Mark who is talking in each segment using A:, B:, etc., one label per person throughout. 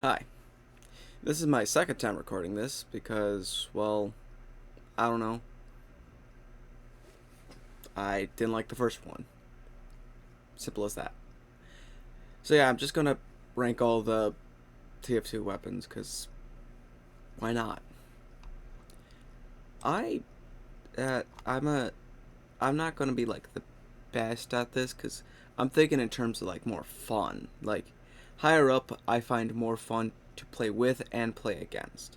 A: Hi. This is my second time recording this because, well, I don't know. I didn't like the first one. Simple as that. So yeah, I'm just gonna rank all the TF2 weapons because why not? I, I'm a, I'm not gonna be like the best at this because I'm thinking in terms of like more fun. Like higher up, I find more fun to play with and play against.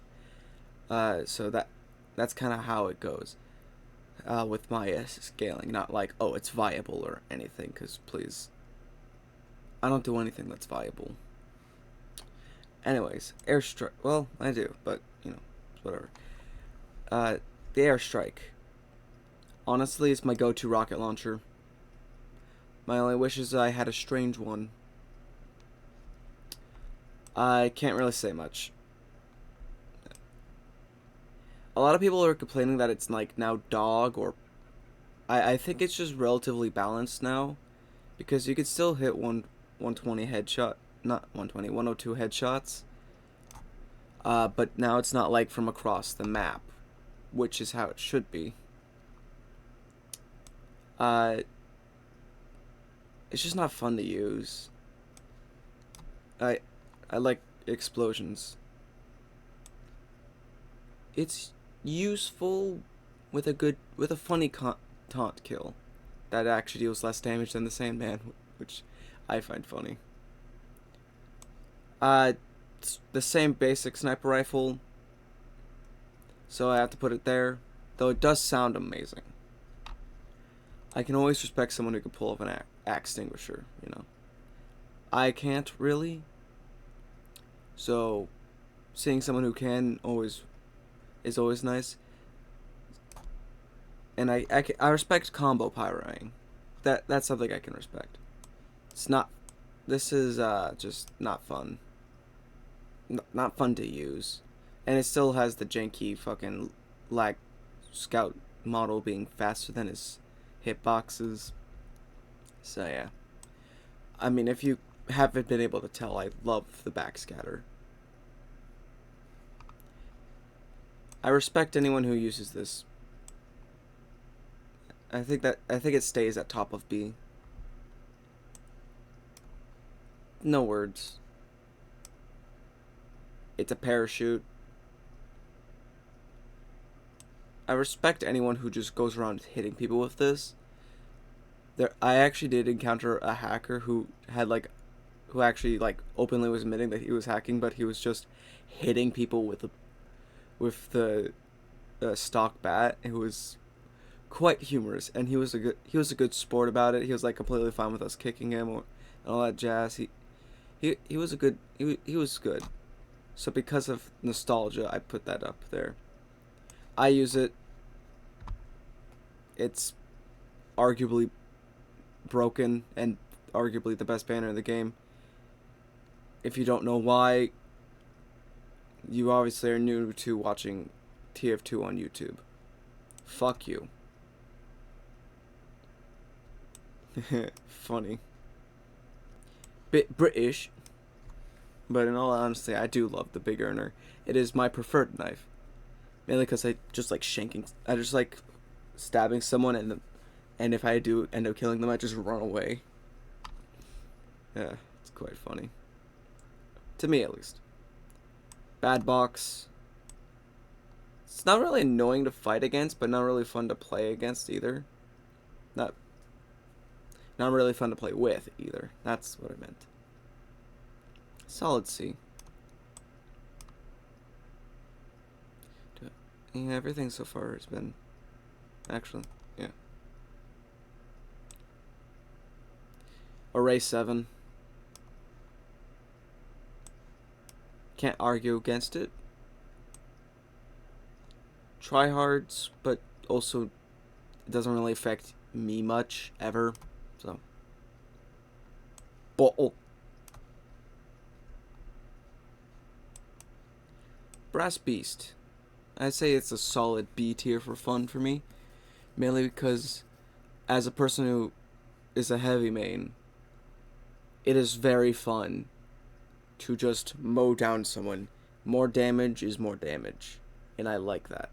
A: So that's kind of how it goes. With my scaling. Not like, oh, it's viable or anything, because please, I don't do anything that's viable. Anyways, airstrike. Well, I do, but, whatever. Uh, the airstrike. Honestly, it's my go to rocket launcher. My only wish is I had a strange one. I can't really say much. A lot of people are complaining that it's like now dog or. I think it's just relatively balanced now because you could still hit 120 headshot, not 120, 102 headshots. But now it's not like from across the map, which is how it should be. Uh, it's just not fun to use. I I like explosions. It's useful with a funny taunt kill that actually deals less damage than the Sandman, which I find funny. It's the same basic sniper rifle, so I have to put it there. Though it does sound amazing. I can always respect someone who can pull off an axe extinguisher. I can't really. So, seeing someone who can always is always nice. And I respect combo pyroing. That's something I can respect. It's not. This is just not fun. Not fun to use, and it still has the janky fucking lag scout model being faster than his hitboxes. So yeah. I mean, if you haven't been able to tell, I love the backscatter. I respect anyone who uses this. I think it stays at top of B. No words. It's a parachute. I respect anyone who just goes around hitting people with this. I actually did encounter a hacker who actually like openly was admitting that he was hacking, but he was just hitting people with the stock bat. It was quite humorous, and he was a good sport about it. He was like completely fine with us kicking him and all that jazz. He was a good he was good. So because of nostalgia, I put that up there. I use it. It's arguably broken and arguably the best banner in the game. If you don't know why, you obviously are new to watching TF2 on YouTube. Fuck you. Funny. Bit British, but in all honesty, I do love the Big Earner. It is my preferred knife. Mainly because I just like shanking. I just like stabbing someone, and if I do end up killing them, I just run away. Yeah, it's quite funny. To me, at least. Bad box. It's not really annoying to fight against, but not really fun to play against either. Not not really fun to play with either. That's what I meant. Solid C. Yeah, everything so far has been actually, yeah. Array 7. Can't argue against it. Tryhards, but also it doesn't really affect me much ever. So, bottle. Brass Beast. I'd say it's a solid B tier for fun for me, mainly because as a person who is a heavy main, it is very fun to just mow down someone. More damage is more damage, and I like that.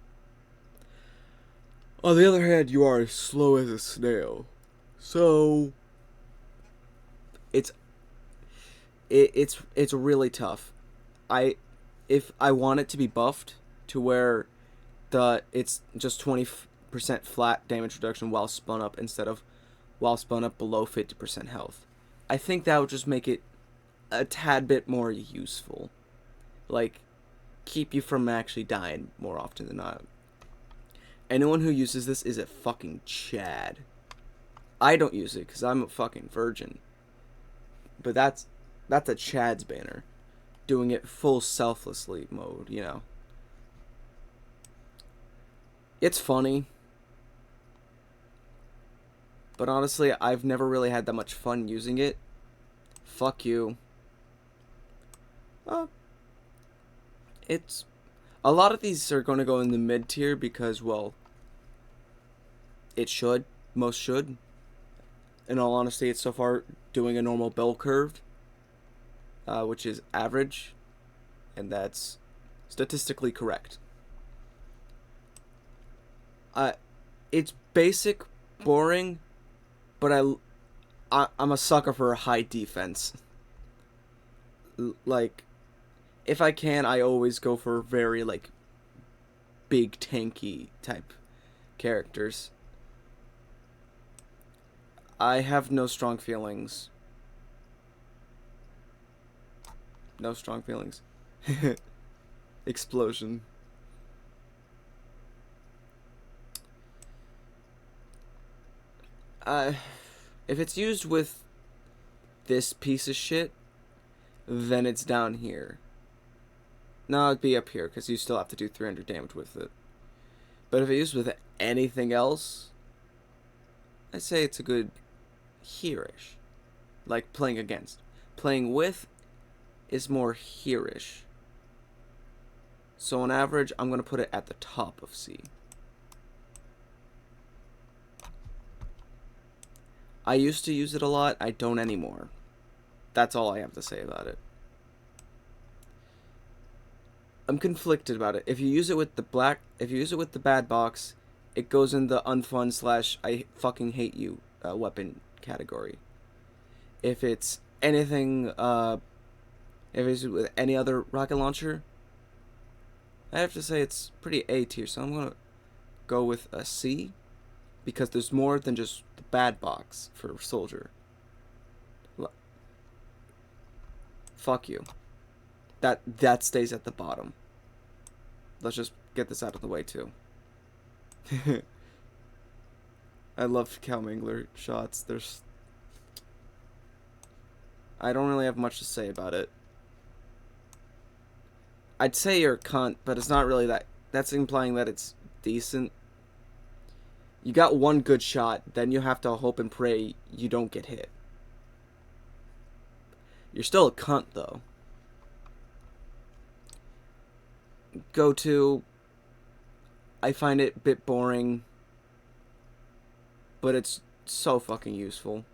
A: On the other hand, you are as slow as a snail, so it's it's really tough. If I want it to be buffed to where it's just 20% flat damage reduction while spun up instead of while spun up below 50% health, I think that would just make it a tad bit more useful. Like, keep you from actually dying more often than not. Anyone who uses this is a fucking Chad. I don't use it because I'm a fucking virgin. But that's a Chad's banner. Doing it full selflessly mode, you know. It's funny. But honestly, I've never really had that much fun using it. Fuck you. It's... A lot of these are going to go in the mid tier because, well, it should. Most should. In all honesty, it's so far doing a normal bell curve, which is average, and that's statistically correct. It's basic, boring, but I'm a sucker for a high defense. Like, if I can, I always go for very, like, big tanky type characters. I have no strong feelings. No strong feelings. Explosion. If it's used with this piece of shit, then it's down here. No, it'd be up here, because you still have to do 300 damage with it. But if it's used with anything else, I'd say it's a good here-ish. Like playing against. Playing with is more here-ish. So on average, I'm going to put it at the top of C. I used to use it a lot. I don't anymore. That's all I have to say about it. I'm conflicted about it. If you use it with the bad box, it goes in the unfun / I fucking hate you weapon category. If it's anything, if it's with any other rocket launcher, I have to say it's pretty A tier. So I'm gonna go with a C, because there's more than just the bad box for soldier. Fuck you. That stays at the bottom. Let's just get this out of the way too. I love Cow Mangler shots. I don't really have much to say about it. I'd say you're a cunt, but it's not really that. That's implying that it's decent. You got one good shot, then you have to hope and pray you don't get hit. You're still a cunt, though. Go to... I find it a bit boring, but it's so fucking useful.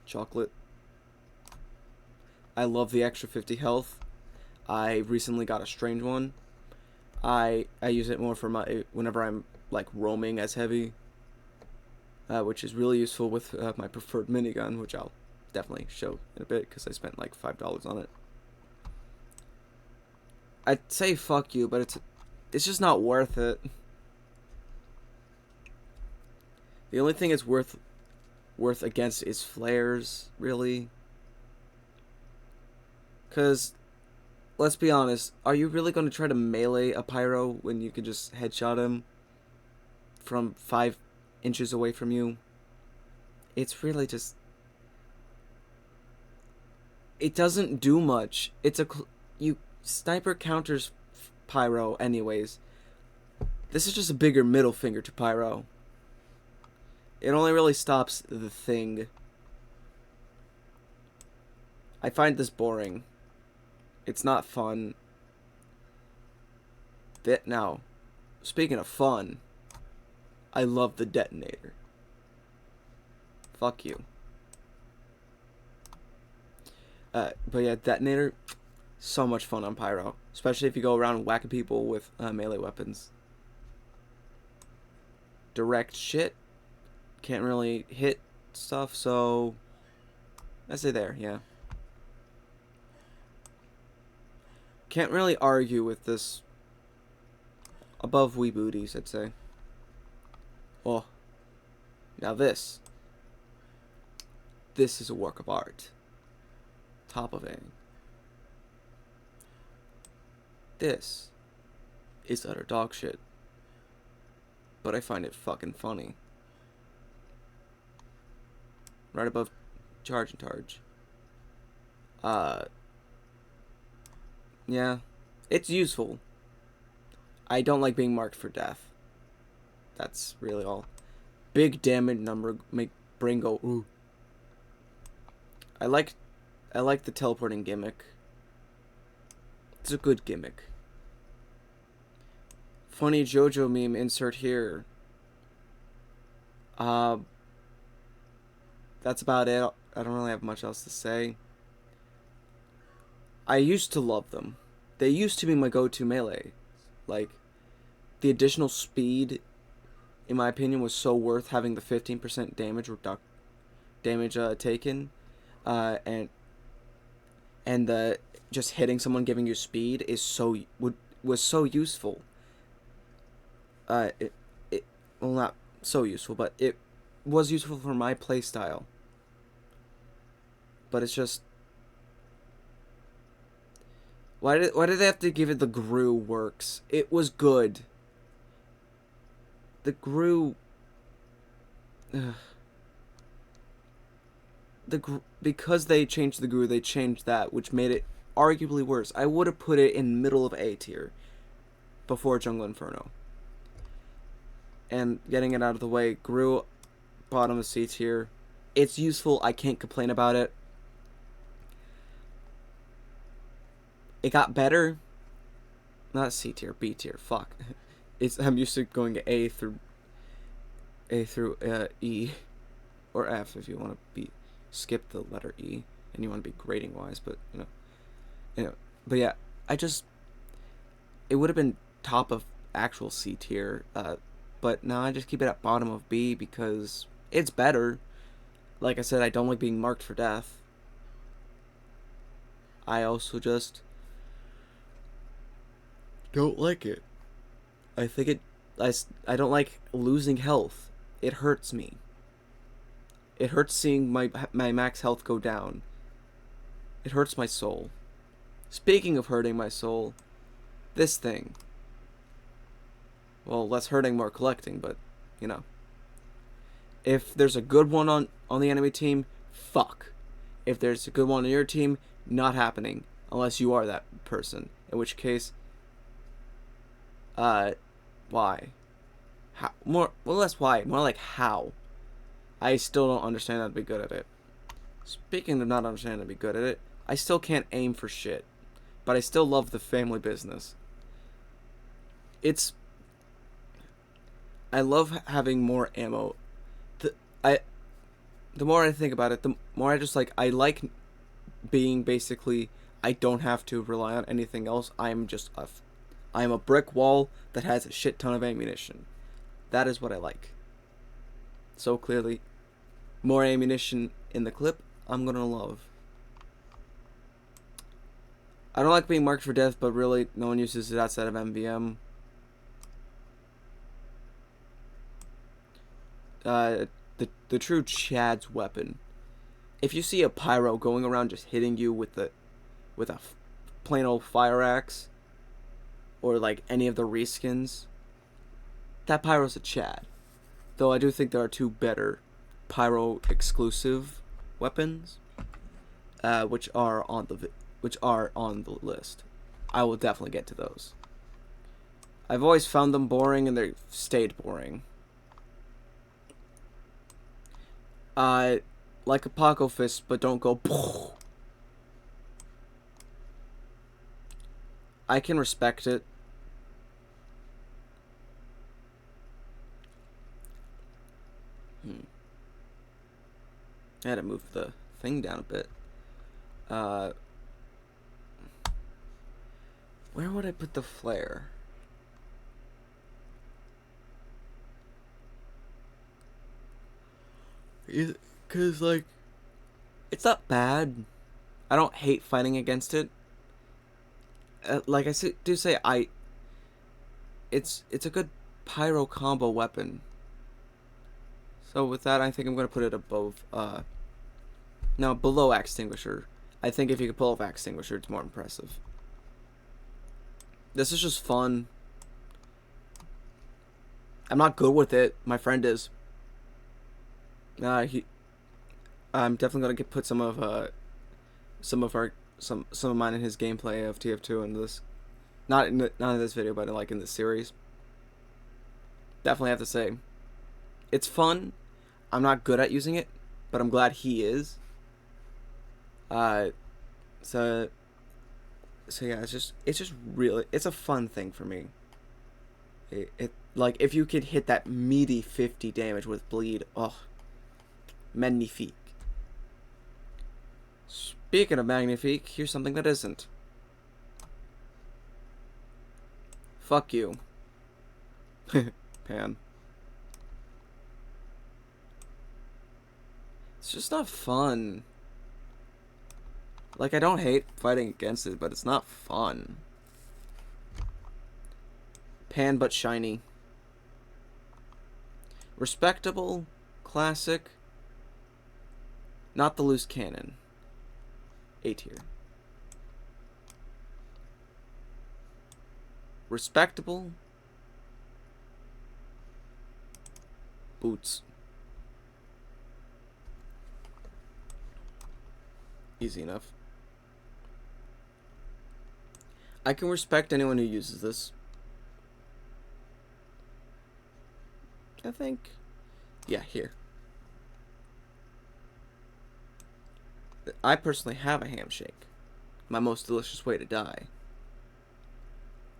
A: Chocolate. I love the extra 50 health. I recently got a strange one. I use it more for whenever I'm like roaming as heavy, which is really useful with my preferred minigun, which I'll definitely show in a bit because I spent like $5 on it. I'd say fuck you, but it's just not worth it. The only thing it's worth against is flares, really. Because, let's be honest, are you really going to try to melee a pyro when you can just headshot him from 5 inches away from you? It's really just... It doesn't do much. Sniper counters pyro anyways. This is just a bigger middle finger to pyro. It only really stops the thing. I find this boring. It's not fun. Now, speaking of fun, I love the detonator. Fuck you. But yeah, detonator, So much fun on Pyro, especially if you go around whacking people with melee weapons. Direct shit. Can't really hit stuff, so I say there, yeah. Can't really argue with this above wee booties, I'd say. Oh, now this is a work of art. Top of it. This is utter dog shit, but I find it fucking funny. Right above charge and charge. Yeah, it's useful. I don't like being marked for death. That's really all. Big damage number make brain go ooh. I like the teleporting gimmick. It's a good gimmick. Funny JoJo meme insert here. That's about it. I don't really have much else to say. I used to love them. They used to be my go-to melee. Like, the additional speed, in my opinion, was so worth having the 15% damage taken, and the just hitting someone giving you speed is was so useful. Well, not so useful, but it was useful for my playstyle. But it's just, why did they have to give it the Gru works? It was good. The Gru, because they changed the Gru, they changed that, which made it arguably worse. I would have put it in middle of A tier before Jungle Inferno. And getting it out of the way, Gru, bottom of C tier. It's useful. I can't complain about it. It got better. Not C tier, B tier. Fuck. I'm used to going to A through E, or F if you want to skip the letter E and you want to be grading wise. But But yeah, it would have been top of actual C tier. But now I just keep it at bottom of B because it's better. Like I said, I don't like being marked for death. I also just don't like it. I think I don't like losing health. It hurts me. It hurts seeing my max health go down. It hurts my soul. Speaking of hurting my soul, this thing. Well, less hurting, more collecting, but, If there's a good one on the enemy team, fuck. If there's a good one on your team, not happening. Unless you are that person. In which case, why? How? Less why. More like how. I still don't understand how to be good at it. Speaking of not understanding how to be good at it, I still can't aim for shit. But I still love the family business. I love having more ammo. The more I think about it, the more I like being basically, I don't have to rely on anything else. I'm a brick wall that has a shit ton of ammunition. That is what I like. So clearly, more ammunition in the clip, I'm gonna love. I don't like being marked for death, but really, no one uses it outside of MVM. The true Chad's weapon. If you see a pyro going around just hitting you with a plain old fire axe, or like any of the reskins, that pyro's a Chad. Though I do think there are two better pyro exclusive weapons, which are on the list. I will definitely get to those. I've always found them boring, and they've stayed boring. Like a Paco Fist, but don't go. I can respect it. I had to move the thing down a bit. Where would I put the flare? Because, like, it's not bad. I don't hate fighting against it. Like I do say, it's a good pyro combo weapon. So with that, I think I'm gonna put it above. No, below axe extinguisher. I think if you could pull off axe extinguisher, it's more impressive. This is just fun. I'm not good with it. My friend is. I'm definitely gonna put some of mine in his gameplay of TF2 in this, not in this video, but like in this series. Definitely have to say, it's fun. I'm not good at using it, but I'm glad he is. So yeah, it's just really, it's a fun thing for me. It like if you could hit that meaty 50 damage with bleed, oh, magnifique. Speaking of magnifique, here's something that isn't. Fuck you. Pan. It's just not fun. Like, I don't hate fighting against it, but it's not fun. Pan but shiny. Respectable. Classic. Not the loose cannon. A tier. Respectable. Boots. Easy enough. I can respect anyone who uses this. I think. Yeah, here. I personally have a handshake. My most delicious way to die.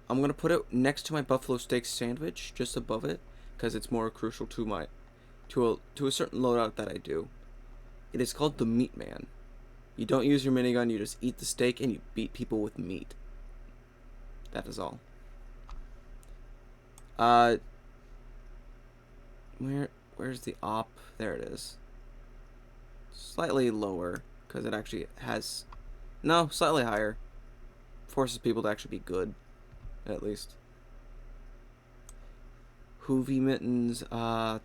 A: I'm gonna put it next to my buffalo steak sandwich, just above it, because it's more crucial to my to a certain loadout that I do. It is called the Meat Man. You don't use your minigun, you just eat the steak and you beat people with meat. That is all. Where's the op? There it is. Slightly lower, because it actually has... No, slightly higher. Forces people to actually be good, at least. Hoovy mittens, I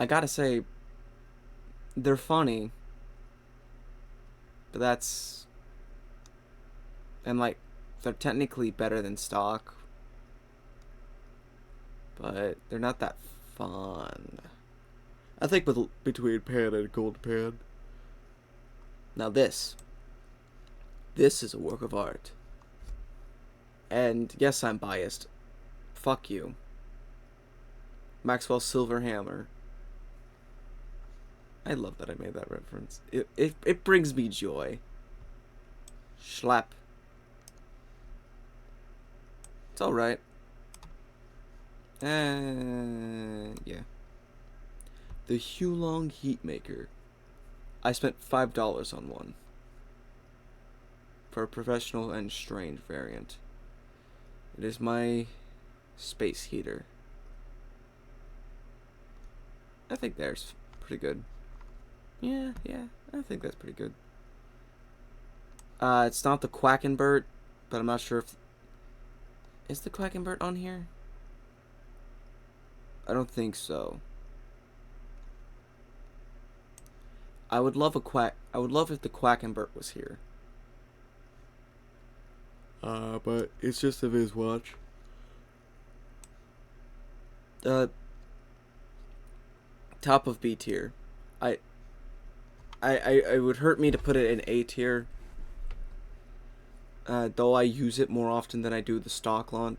A: gotta say, they're funny. But that's... And, like, they're technically better than stock. But they're not that fun. I think between pan and gold pan. Now this is a work of art. And yes, I'm biased. Fuck you. Maxwell's Silver Hammer. I love that I made that reference. It brings me joy. Schlap. It's alright. Yeah. The Hulong Heatmaker. I spent $5 on one. For a professional and strange variant. It is my space heater. I think there's pretty good. Yeah, I think that's pretty good. It's not the Quackenbert, but I'm not sure if... Is the Quackenbert on here? I don't think so. I would love if the Quackenbert was here. But it's just a Viz watch. Top of B tier. It would hurt me to put it in A tier. Though I use it more often than I do the stock launch,